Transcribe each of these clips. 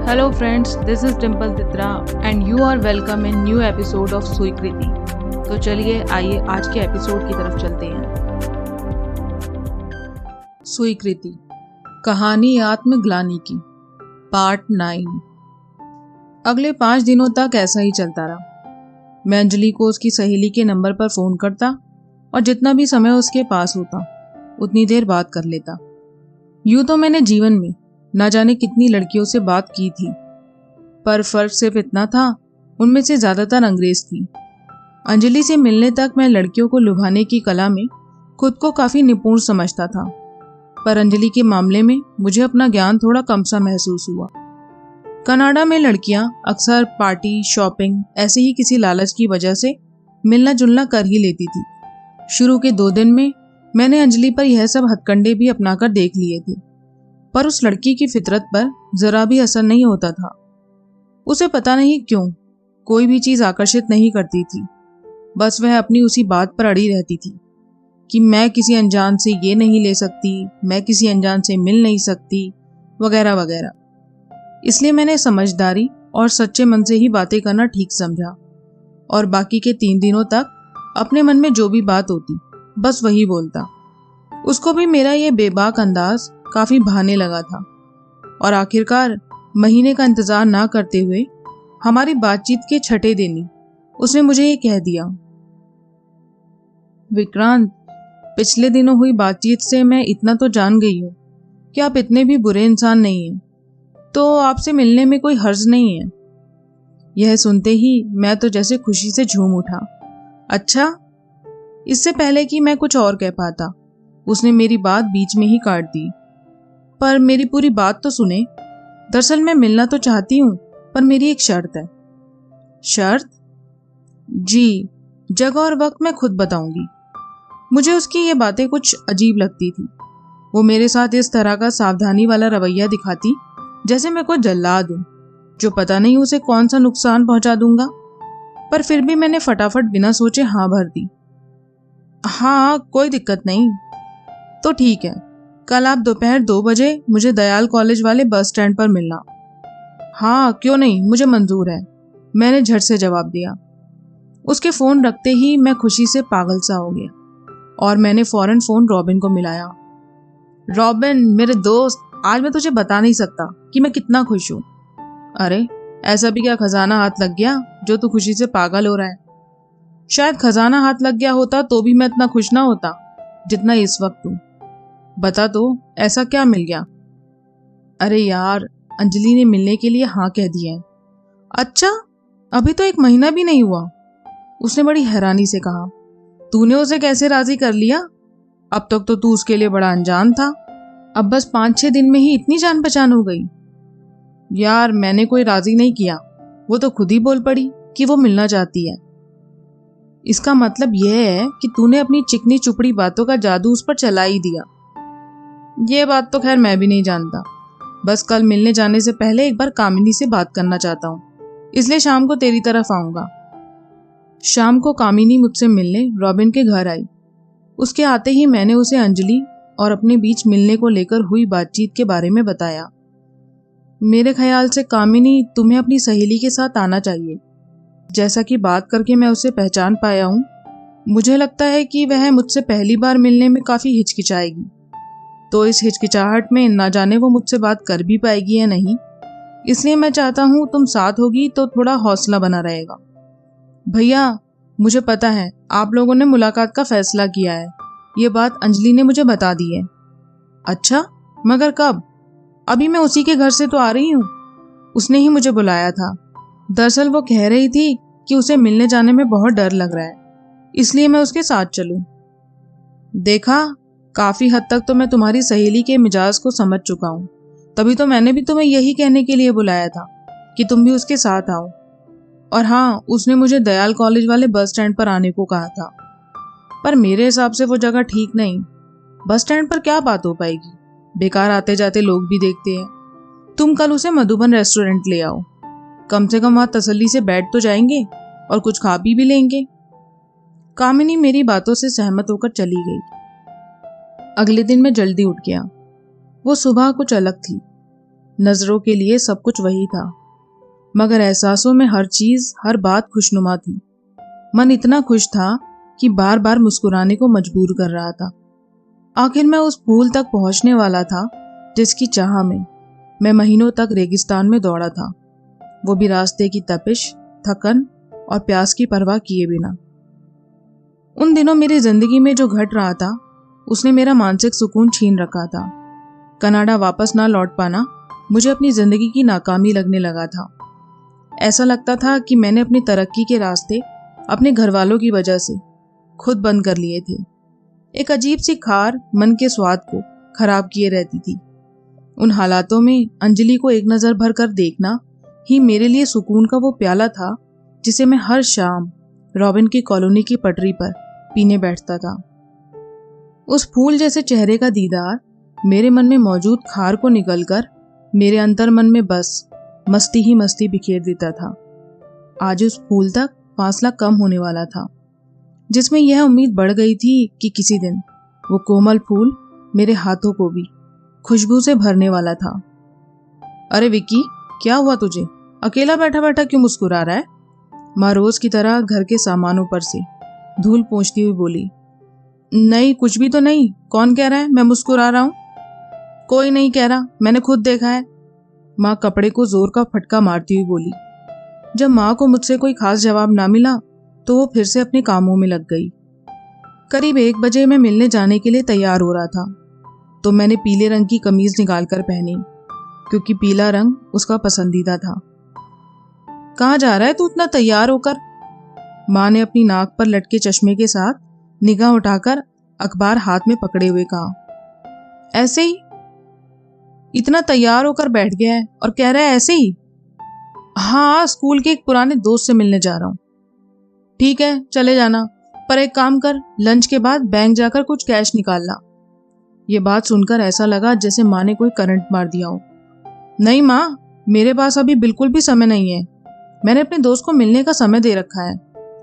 Hello friends, this is Dimple Titra and you are welcome in new episode of स्वीकृति। तो चलिए आइए आज के एपिसोड की तरफ चलते हैं। स्वीकृति, कहानी आत्मग्लानि की, पार्ट 9। अगले 5 दिनों तक ऐसा ही चलता रहा। मैं अंजलि को उसकी सहेली के नंबर पर फोन करता और जितना भी समय उसके पास होता उतनी देर बात कर लेता। यूं तो मैंने जीवन में ना जाने कितनी लड़कियों से बात की थी, पर फर्क सिर्फ इतना था, उनमें से ज्यादातर अंग्रेज थी। अंजलि से मिलने तक मैं लड़कियों को लुभाने की कला में खुद को काफी निपुण समझता था, पर अंजलि के मामले में मुझे अपना ज्ञान थोड़ा कम सा महसूस हुआ। कनाडा में लड़कियां अक्सर पार्टी, शॉपिंग ऐसे ही किसी लालच की वजह से मिलना जुलना कर ही लेती थी। शुरू के 2 दिन में मैंने अंजलि पर यह सब हथकंडे भी अपनाकर देख लिए थे, पर उस लड़की की फितरत पर जरा भी असर नहीं होता था। उसे पता नहीं क्यों कोई भी चीज आकर्षित नहीं करती थी। बस वह अपनी उसी बात पर अड़ी रहती थी कि मैं किसी अनजान से ये नहीं ले सकती, मैं किसी अनजान से मिल नहीं सकती, वगैरह वगैरह। इसलिए मैंने समझदारी और सच्चे मन से ही बातें करना ठीक समझा और बाकी के 3 दिनों तक अपने मन में जो भी बात होती बस वही बोलता। उसको भी मेरा ये बेबाक अंदाज काफी भाने लगा था और आखिरकार महीने का इंतजार ना करते हुए हमारी बातचीत के 6ठे दिन ही उसने मुझे ये कह दिया, विक्रांत, पिछले दिनों हुई बातचीत से मैं इतना तो जान गई हूँ कि आप इतने भी बुरे इंसान नहीं हैं, तो आपसे मिलने में कोई हर्ज नहीं है। यह सुनते ही मैं तो जैसे खुशी से झूम उठा। अच्छा। इससे पहले कि मैं कुछ और कह पाता उसने मेरी बात बीच में ही काट दी। पर मेरी पूरी बात तो सुने। दरअसल मैं मिलना तो चाहती हूँ, पर मेरी एक शर्त है। शर्त? जी, जगह और वक्त मैं खुद बताऊंगी। मुझे उसकी ये बातें कुछ अजीब लगती थी। वो मेरे साथ इस तरह का सावधानी वाला रवैया दिखाती जैसे मैं कोई जल्लाद हूँ जो पता नहीं उसे कौन सा नुकसान पहुंचा दूंगा। पर फिर भी मैंने फटाफट बिना सोचे हाँ भर दी। हाँ, कोई दिक्कत नहीं। तो ठीक है, कल आप दोपहर 2 बजे मुझे दयाल कॉलेज वाले बस स्टैंड पर मिलना। हाँ, क्यों नहीं, मुझे मंजूर है, मैंने झट से जवाब दिया। उसके फोन रखते ही मैं खुशी से पागल सा हो गया और मैंने फौरन फोन रॉबिन को मिलाया। रॉबिन, मेरे दोस्त, आज मैं तुझे बता नहीं सकता कि मैं कितना खुश हूँ। अरे, ऐसा भी क्या खजाना हाथ लग गया जो तू खुशी से पागल हो रहा है? शायद खजाना हाथ लग गया होता तो भी मैं इतना खुश ना होता जितना इस वक्त हूँ। बता तो, ऐसा क्या मिल गया? अरे यार, अंजलि ने मिलने के लिए हाँ कह दिया है। अच्छा, अभी तो 1 महीना भी नहीं हुआ, उसने बड़ी हैरानी से कहा। तूने उसे कैसे राजी कर लिया? अब तक तो तू उसके लिए बड़ा अनजान था, अब बस 5-6 दिन में ही इतनी जान पहचान हो गई। यार, मैंने कोई राजी नहीं किया, वो तो खुद ही बोल पड़ी कि वो मिलना चाहती है। इसका मतलब यह है कि तूने अपनी चिकनी चुपड़ी बातों का जादू उस पर चला ही दिया। ये बात तो खैर मैं भी नहीं जानता, बस कल मिलने जाने से पहले एक बार कामिनी से बात करना चाहता हूँ, इसलिए शाम को तेरी तरफ आऊंगा। शाम को कामिनी मुझसे मिलने रॉबिन के घर आई। उसके आते ही मैंने उसे अंजलि और अपने बीच मिलने को लेकर हुई बातचीत के बारे में बताया। मेरे ख्याल से कामिनी, तुम्हें अपनी सहेली के साथ आना चाहिए। जैसा कि बात करके मैं उसे पहचान पाया हूँ, मुझे लगता है कि वह मुझसे पहली बार मिलने में काफी हिचकिचाएगी, तो इस हिचकिचाहट में ना जाने वो मुझसे बात कर भी पाएगी या नहीं, इसलिए मैं चाहता हूँ तुम साथ होगी तो थोड़ा हौसला बना रहेगा। भैया, मुझे पता है आप लोगों ने मुलाकात का फैसला किया है, ये बात अंजलि ने मुझे बता दी है। अच्छा, मगर कब? अभी मैं उसी के घर से तो आ रही हूँ, उसने ही मुझे बुलाया था। दरअसल वो कह रही थी कि उसे मिलने जाने में बहुत डर लग रहा है, इसलिए मैं उसके साथ चलूं। देखा, काफी हद तक तो मैं तुम्हारी सहेली के मिजाज को समझ चुका हूँ, तभी तो मैंने भी तुम्हें यही कहने के लिए बुलाया था कि तुम भी उसके साथ आओ। और हाँ, उसने मुझे दयाल कॉलेज वाले बस स्टैंड पर आने को कहा था, पर मेरे हिसाब से वो जगह ठीक नहीं। बस स्टैंड पर क्या बात हो पाएगी, बेकार आते जाते लोग भी देखते हैं। तुम कल उसे मधुबन रेस्टोरेंट ले आओ, कम से कम वहां तसल्ली से बैठ तो जाएंगे और कुछ खा पी भी लेंगे। कामिनी मेरी बातों से सहमत होकर चली गई। अगले दिन मैं जल्दी उठ गया। वो सुबह कुछ अलग थी। नजरों के लिए सब कुछ वही था, मगर एहसासों में हर चीज, हर बात खुशनुमा थी। मन इतना खुश था कि बार बार मुस्कुराने को मजबूर कर रहा था। आखिर मैं उस फूल तक पहुंचने वाला था जिसकी चाह में मैं महीनों तक रेगिस्तान में दौड़ा था, वो भी रास्ते की तपिश, थकन और प्यास की परवाह किए बिना। उन दिनों मेरी जिंदगी में जो घट रहा था उसने मेरा मानसिक सुकून छीन रखा था। कनाडा वापस ना लौट पाना मुझे अपनी जिंदगी की नाकामी लगने लगा था। ऐसा लगता था कि मैंने अपनी तरक्की के रास्ते अपने घर वालों की वजह से खुद बंद कर लिए थे। एक अजीब सी खार मन के स्वाद को खराब किए रहती थी। उन हालातों में अंजलि को एक नजर भर कर देखना ही मेरे लिए सुकून का वो प्याला था जिसे मैं हर शाम रॉबिन की कॉलोनी की पटरी पर पीने बैठता था। उस फूल जैसे चेहरे का दीदार मेरे मन में मौजूद खार को निकलकर मेरे अंतर मन में बस मस्ती ही मस्ती बिखेर देता था। आज उस फूल तक फासला कम होने वाला था, जिसमें यह उम्मीद बढ़ गई थी कि किसी दिन वो कोमल फूल मेरे हाथों को भी खुशबू से भरने वाला था। अरे विक्की, क्या हुआ तुझे? अकेला बैठा बैठा क्यों मुस्कुरा रहा है? माँ रोज की तरह घर के सामानों पर से धूल पोंछती हुई बोली। नहीं, कुछ भी तो नहीं। कौन कह रहा है मैं मुस्कुरा रहा हूँ? कोई नहीं कह रहा, मैंने खुद देखा है। माँ कपड़े को जोर का फटका मारती हुई बोली। जब माँ को मुझसे कोई खास जवाब ना मिला तो वो फिर से अपने कामों में लग गई। करीब 1 बजे मैं मिलने जाने के लिए तैयार हो रहा था तो मैंने पीले रंग की कमीज निकालकर पहनी, क्योंकि पीला रंग उसका पसंदीदा था। कहाँ जा रहा है तू इतना तैयार होकर? माँ ने अपनी नाक पर लटके चश्मे के साथ निगाह उठाकर अखबार हाथ में पकड़े हुए कहा। ऐसे ही? इतना तैयार होकर बैठ गया है और कह रहा है ऐसे ही? हाँ, स्कूल के एक पुराने दोस्त से मिलने जा रहा हूँ। ठीक है, चले जाना, पर एक काम कर, लंच के बाद बैंक जाकर कुछ कैश निकाल ला। ये बात सुनकर ऐसा लगा जैसे माँ ने कोई करंट मार दिया हो। नहीं माँ, मेरे पास अभी बिल्कुल भी समय नहीं है। मैंने अपने दोस्त को मिलने का समय दे रखा है।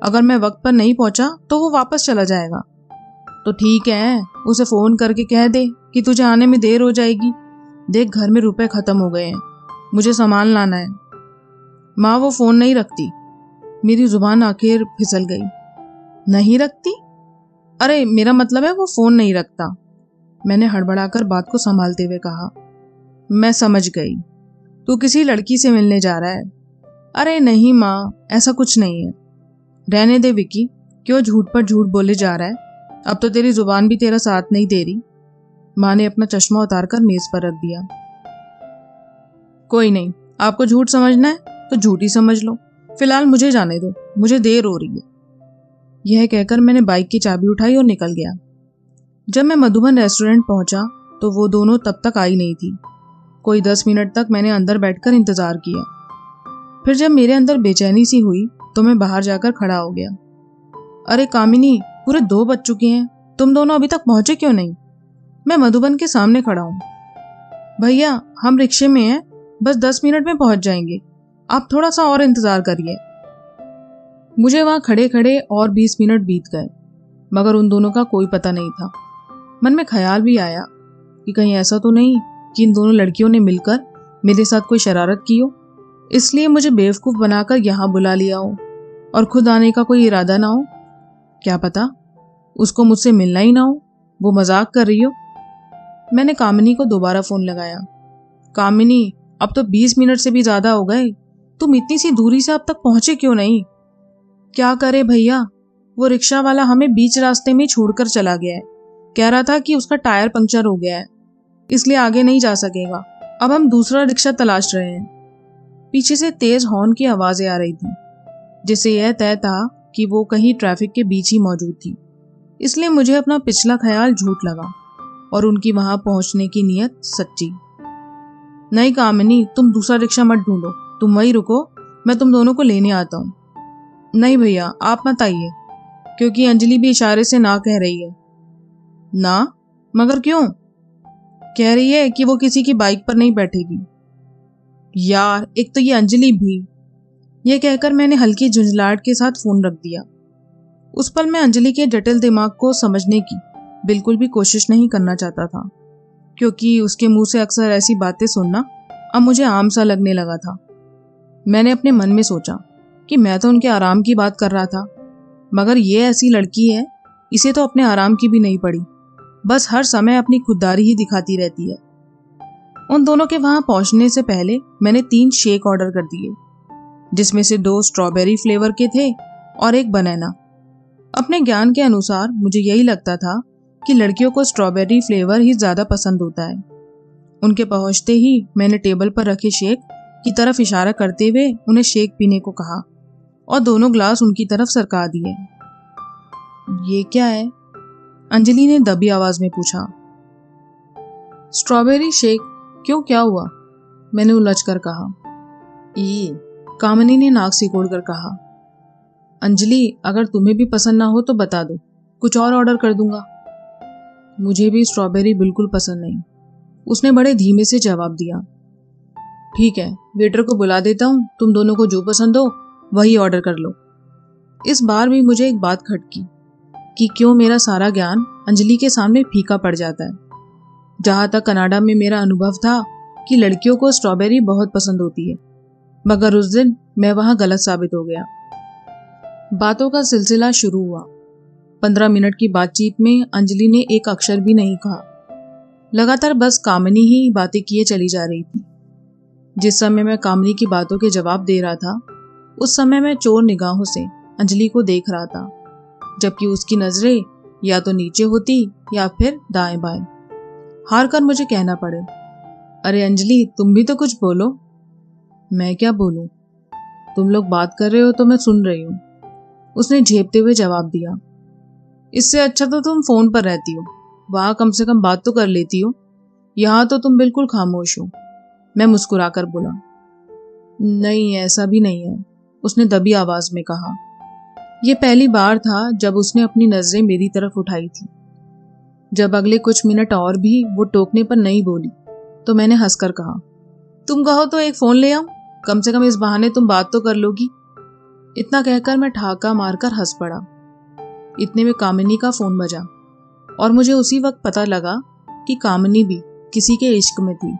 अगर मैं वक्त पर नहीं पहुंचा तो वो वापस चला जाएगा। तो ठीक है, उसे फोन करके कह दे कि तुझे आने में देर हो जाएगी। देख, घर में रुपए खत्म हो गए हैं, मुझे सामान लाना है। माँ वो फोन नहीं रखती। मेरी जुबान आखिर फिसल गई। नहीं रखती? अरे मेरा मतलब है वो फोन नहीं रखता। मैंने हड़बड़ाकर बात को संभालते हुए कहा। मैं समझ गई, तू किसी लड़की से मिलने जा रहा है। अरे नहीं माँ, ऐसा कुछ नहीं है। रहने दे विक्की, क्यों झूठ पर झूठ बोले जा रहा है? अब तो तेरी जुबान भी तेरा साथ नहीं दे रही। माँ ने अपना चश्मा उतारकर मेज पर रख दिया। कोई नहीं, आपको झूठ समझना है तो झूठ ही समझ लो। फिलहाल मुझे जाने दो, मुझे देर हो रही है। यह कहकर मैंने बाइक की चाबी उठाई और निकल गया। जब मैं मधुबन रेस्टोरेंट पहुंचा तो वो दोनों तब तक आई नहीं थी। कोई 10 मिनट तक मैंने अंदर बैठकर इंतजार किया। फिर जब मेरे अंदर बेचैनी सी हुई तो मैं बाहर जाकर खड़ा हो गया। अरे कामिनी, पूरे 2 बज चुके हैं, तुम दोनों अभी तक पहुंचे क्यों नहीं? मैं मधुबन के सामने खड़ा हूँ। भैया, हम रिक्शे में हैं, बस 10 मिनट में पहुंच जाएंगे, आप थोड़ा सा और इंतजार करिए। मुझे वहां खड़े खड़े और 20 मिनट बीत गए, मगर उन दोनों का कोई पता नहीं था। मन में ख्याल भी आया कि कहीं ऐसा तो नहीं कि इन दोनों लड़कियों ने मिलकर मेरे साथ कोई शरारत की हो, इसलिए मुझे बेवकूफ बनाकर यहाँ बुला लिया हो और खुद आने का कोई इरादा ना हो। क्या पता उसको मुझसे मिलना ही ना हो, वो मजाक कर रही हो। मैंने कामिनी को दोबारा फोन लगाया। कामिनी, अब तो 20 मिनट से भी ज्यादा हो गए, तुम इतनी सी दूरी से अब तक पहुंचे क्यों नहीं? क्या करे भैया, वो रिक्शा वाला हमें बीच रास्ते में छोड़कर चला गया है। कह रहा था कि उसका टायर पंक्चर हो गया है, इसलिए आगे नहीं जा सकेगा। अब हम दूसरा रिक्शा तलाश रहे हैं। पीछे से तेज हॉर्न की आवाजें आ रही थी, जिससे यह तय था कि वो कहीं ट्रैफिक के बीच ही मौजूद थी। इसलिए मुझे अपना पिछला ख्याल झूठ लगा और उनकी वहां पहुंचने की नीयत सच्ची। नहीं कामिनी, तुम दूसरा रिक्शा मत ढूंढो, तुम वहीं रुको, मैं तुम दोनों को लेने आता हूँ। नहीं भैया, आप मत आइए, क्योंकि अंजलि भी इशारे से ना कह रही है। ना? मगर क्यों? कह रही है कि वो किसी की बाइक पर नहीं बैठेगी। यार, एक तो ये अंजलि भी। यह कहकर मैंने हल्की झुंझलाहट के साथ फोन रख दिया। उस पल मैं अंजलि के जटिल दिमाग को समझने की बिल्कुल भी कोशिश नहीं करना चाहता था, क्योंकि उसके मुंह से अक्सर ऐसी बातें सुनना अब मुझे आम सा लगने लगा था। मैंने अपने मन में सोचा कि मैं तो उनके आराम की बात कर रहा था, मगर ये ऐसी लड़की है, इसे तो अपने आराम की भी नहीं पड़ी, बस हर समय अपनी खुददारी ही दिखाती रहती है। उन दोनों के वहां पहुंचने से पहले मैंने 3 शेक ऑर्डर कर दिए, जिसमें से 2 स्ट्रॉबेरी फ्लेवर के थे और 1 बनाना। अपने ज्ञान के अनुसार मुझे यही लगता था कि लड़कियों को स्ट्रॉबेरी फ्लेवर ही ज्यादा पसंद होता है। उनके पहुंचते ही मैंने टेबल पर रखे शेक की तरफ इशारा करते हुए उन्हें शेक पीने को कहा और दोनों ग्लास उनकी तरफ सरका दिए। ये क्या है? अंजलि ने दबी आवाज में पूछा। Strawberry shake. क्यों, क्या हुआ? मैंने उलझकर कहा। ई, कामिनी ने नाक सिकोड़ कर कहा। अंजलि, अगर तुम्हें भी पसंद ना हो तो बता दो, कुछ और ऑर्डर कर दूंगा। मुझे भी स्ट्रॉबेरी बिल्कुल पसंद नहीं, उसने बड़े धीमे से जवाब दिया। ठीक है, वेटर को बुला देता हूँ, तुम दोनों को जो पसंद हो वही ऑर्डर कर लो। इस बार भी मुझे एक बात खटकी कि क्यों मेरा सारा ज्ञान अंजलि के सामने फीका पड़ जाता है। जहां तक कनाडा में मेरा अनुभव था कि लड़कियों को स्ट्रॉबेरी बहुत पसंद होती है, मगर उस दिन मैं वहां गलत साबित हो गया। बातों का सिलसिला शुरू हुआ। 15 मिनट की बातचीत में अंजलि ने एक अक्षर भी नहीं कहा। लगातार बस कामिनी ही बातें किए चली जा रही थी। जिस समय मैं कामिनी की बातों के जवाब दे रहा था, उस समय मैं चोर निगाहों से अंजलि को देख रहा था, जबकि उसकी नजरें या तो नीचे होती या फिर दाएं बाएं। हार कर मुझे कहना पड़े, अरे अंजलि, तुम भी तो कुछ बोलो। मैं क्या बोलूं? तुम लोग बात कर रहे हो तो मैं सुन रही हूँ, उसने झेपते हुए जवाब दिया। इससे अच्छा तो तुम फोन पर रहती हो, वहां कम से कम बात तो कर लेती हो, यहाँ तो तुम बिल्कुल खामोश हो। मैं मुस्कुराकर बोला। नहीं, ऐसा भी नहीं है, उसने दबी आवाज में कहा। यह पहली बार था जब उसने अपनी नजरें मेरी तरफ उठाई थी। जब अगले कुछ मिनट और भी वो टोकने पर नहीं बोली तो मैंने हंसकर कहा, तुम कहो तो एक फोन ले आऊं, कम से कम इस बहाने तुम बात तो कर लोगी। इतना कहकर मैं ठहाका मारकर हंस पड़ा। इतने में कामिनी का फोन बजा और मुझे उसी वक्त पता लगा कि कामिनी भी किसी के इश्क में थी।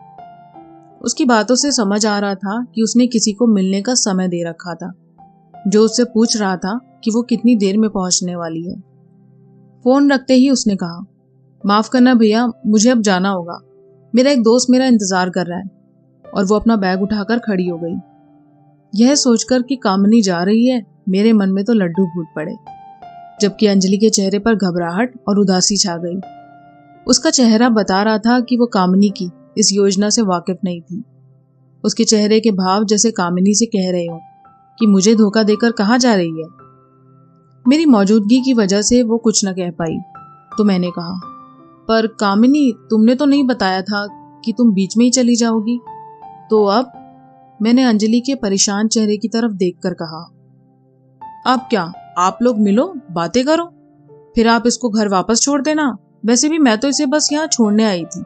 उसकी बातों से समझ आ रहा था कि उसने किसी को मिलने का समय दे रखा था, जो उससे पूछ रहा था कि वो कितनी देर में पहुंचने वाली है। फोन रखते ही उसने कहा, माफ करना भैया, मुझे अब जाना होगा, मेरा एक दोस्त मेरा इंतजार कर रहा है, और वो अपना बैग उठाकर खड़ी हो गई। यह सोचकर कि कामिनी जा रही है, मेरे मन में तो लड्डू फूट पड़े, जबकि अंजलि के चेहरे पर घबराहट और उदासी छा गई। उसका चेहरा बता रहा था कि वो कामिनी की इस योजना से वाकिफ नहीं थी। उसके चेहरे के भाव जैसे कामिनी से कह रहे हो कि मुझे धोखा देकर कहाँ जा रही है। मेरी मौजूदगी की वजह से वो कुछ न कह पाई, तो मैंने कहा, पर कामिनी, तुमने तो नहीं बताया था कि तुम बीच में ही चली जाओगी, तो अब? मैंने अंजलि के परेशान चेहरे की तरफ देखकर कहा। अब क्या, आप लोग मिलो, बातें करो, फिर आप इसको घर वापस छोड़ देना, वैसे भी मैं तो इसे बस यहाँ छोड़ने आई थी।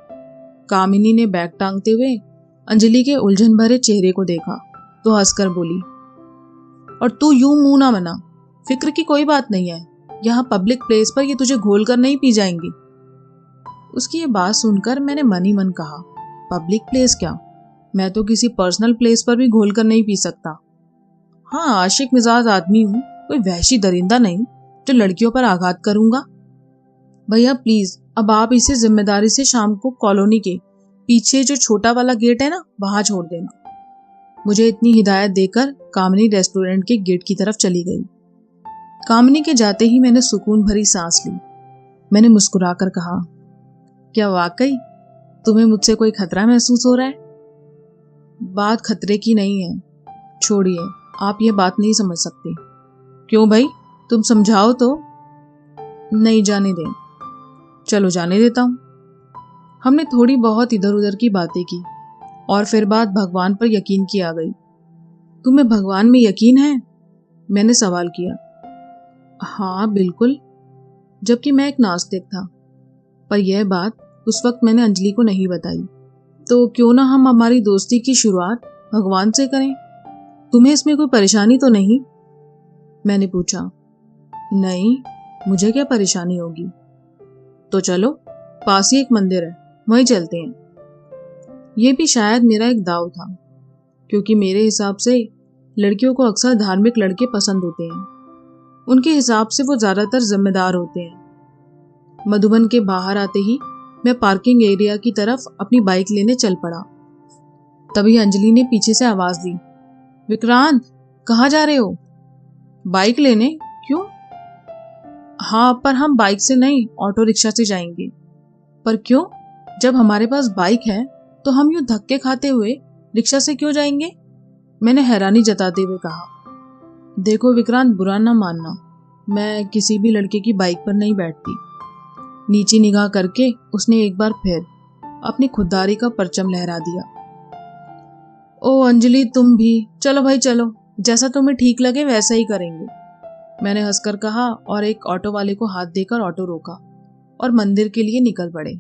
कामिनी ने बैग टांगते हुए अंजलि के उलझन भरे चेहरे को देखा तो हंसकर बोली, और तू यूं मुंह ना बना, फिक्र की कोई बात नहीं है, यहाँ पब्लिक प्लेस पर ये तुझे घोल कर नहीं पी जाएंगी। उसकी ये बात सुनकर मैंने मन ही मन कहा, पब्लिक प्लेस क्या, मैं तो किसी पर्सनल प्लेस पर भी घोल कर नहीं पी सकता। हाँ, आशिक मिजाज आदमी हूँ, कोई वहशी दरिंदा नहीं जो लड़कियों पर आघात करूंगा। भैया प्लीज, अब आप इसे जिम्मेदारी से शाम को कॉलोनी के पीछे जो छोटा वाला गेट है ना, वहां छोड़ देना। मुझे इतनी हिदायत देकर कामिनी रेस्टोरेंट के गेट की तरफ चली गई। कामिनी के जाते ही मैंने सुकून भरी सांस ली। मैंने मुस्कुराकर कहा, क्या वाकई तुम्हें मुझसे कोई खतरा महसूस हो रहा है? बात खतरे की नहीं है, छोड़िए, आप ये बात नहीं समझ सकते। क्यों भाई, तुम समझाओ तो। नहीं, जाने दें। चलो जाने देता हूं। हमने थोड़ी बहुत इधर उधर की बातें की और फिर बात भगवान पर यकीन की आ गई। तुम्हें भगवान में यकीन है? मैंने सवाल किया। हाँ बिल्कुल, जबकि मैं एक नास्तिक था, पर यह बात उस वक्त मैंने अंजलि को नहीं बताई। तो क्यों ना हम हमारी दोस्ती की शुरुआत भगवान से करें? तुम्हें इसमें कोई परेशानी तो नहीं? मैंने पूछा। नहीं, मुझे क्या परेशानी होगी। तो चलो, पास ही एक मंदिर है, वहीं चलते हैं। ये भी शायद मेरा एक दाव था, क्योंकि मेरे हिसाब से लड़कियों को अक्सर धार्मिक लड़के पसंद होते हैं। उनके हिसाब से वो ज़्यादातर जिम्मेदार होते हैं। मधुबन के बाहर आते ही मैं पार्किंग एरिया की तरफ अपनी बाइक लेने चल पड़ा। तभी अंजलि ने पीछे से आवाज़ दी, विक्रांत, कहाँ जा रहे हो? बाइक लेने? क्यों? हाँ, पर हम बाइक से नहीं, ऑटो रिक्शा से जाएंगे। पर क्यों? जब हमारे पास बाइक है तो हम यूं धक्के खाते हुए रिक्शा से क्यों जाएंगे? मैंने हैरानी जताते हुए कहा। देखो विक्रांत, बुरा ना मानना, मैं किसी भी लड़के की बाइक पर नहीं बैठती। नीची निगाह करके उसने एक बार फिर अपनी खुददारी का परचम लहरा दिया। ओ अंजलि, तुम भी चलो भाई, चलो, जैसा तुम्हें ठीक लगे वैसा ही करेंगे, मैंने हंसकर कहा और एक ऑटो वाले को हाथ देकर ऑटो रोका और मंदिर के लिए निकल पड़े।